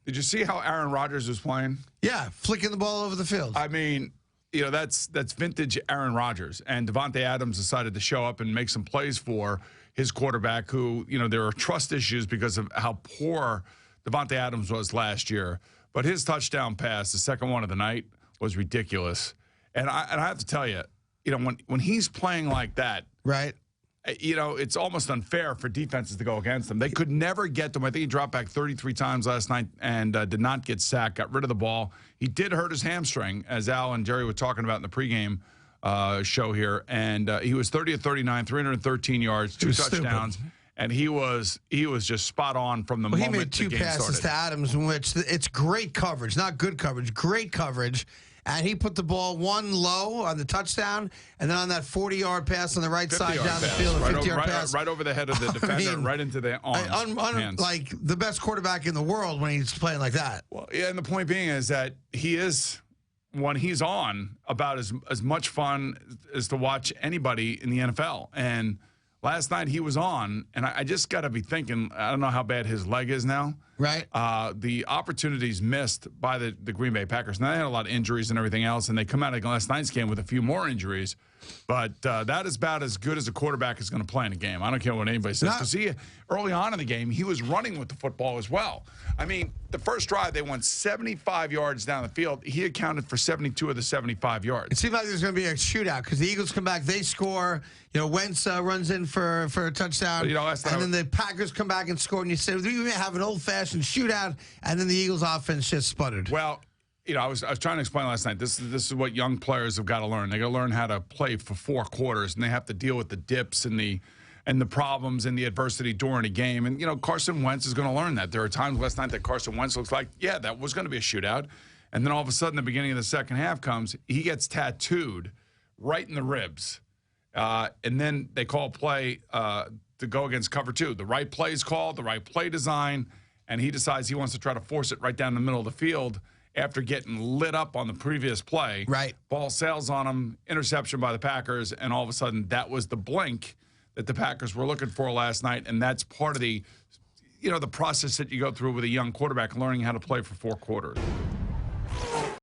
Did you see how Aaron Rodgers was playing? Yeah, flicking the ball over the field. I mean, that's vintage Aaron Rodgers. And Davante Adams decided to show up and make some plays for his quarterback who, there are trust issues because of how poor Davante Adams was last year. But his touchdown pass, the second one of the night, was ridiculous. And I have to tell you, when he's playing like that, right? It's almost unfair for defenses to go against him. They could never get to him. I think he dropped back 33 times last night and did not get sacked, got rid of the ball. He did hurt his hamstring, as Al and Jerry were talking about in the pregame show here. And he was 30 of 39, 313 yards, 2 touchdowns. Stupid. And he was just spot on from the moment he made 2 passes to Adams, in which it's great coverage, not good coverage, great coverage. And he put the ball one low on the touchdown, and then on that 40-yard pass on the right side down the field, a 50-yard pass. Right over the head of the defender, right into the hands. Like the best quarterback in the world when he's playing like that. Well, yeah, and the point being is that he is, when he's on, about as much fun as to watch anybody in the NFL. And last night he was on, and I just got to be thinking, I don't know how bad his leg is now. Right. The opportunities missed by the Green Bay Packers. Now, they had a lot of injuries and everything else, and they come out of last night's game with a few more injuries. But that is about as good as a quarterback is going to play in a game. I don't care what anybody says. Because early on in the game, he was running with the football as well. I mean, the first drive, they went 75 yards down the field. He accounted for 72 of the 75 yards. It seemed like there's going to be a shootout because the Eagles come back, they score. Wentz runs in for a touchdown. But, and then the Packers come back and score, and you say, we may have an old-fashioned shootout, and then the Eagles' offense just sputtered. Well, I was trying to explain last night. This is what young players have got to learn. They got to learn how to play for 4 quarters, and they have to deal with the dips and the problems and the adversity during a game. And Carson Wentz is going to learn that. There are times last night that Carson Wentz looks like, yeah, that was going to be a shootout, and then all of a sudden, the beginning of the second half comes, he gets tattooed right in the ribs, and then they call play to go against cover 2. The right play is called, the right play design, and he decides he wants to try to force it right down the middle of the field. After getting lit up on the previous play, right? Ball sails on him, interception by the Packers, and all of a sudden that was the blink that the Packers were looking for last night, and that's part of the, the process that you go through with a young quarterback learning how to play for 4 quarters.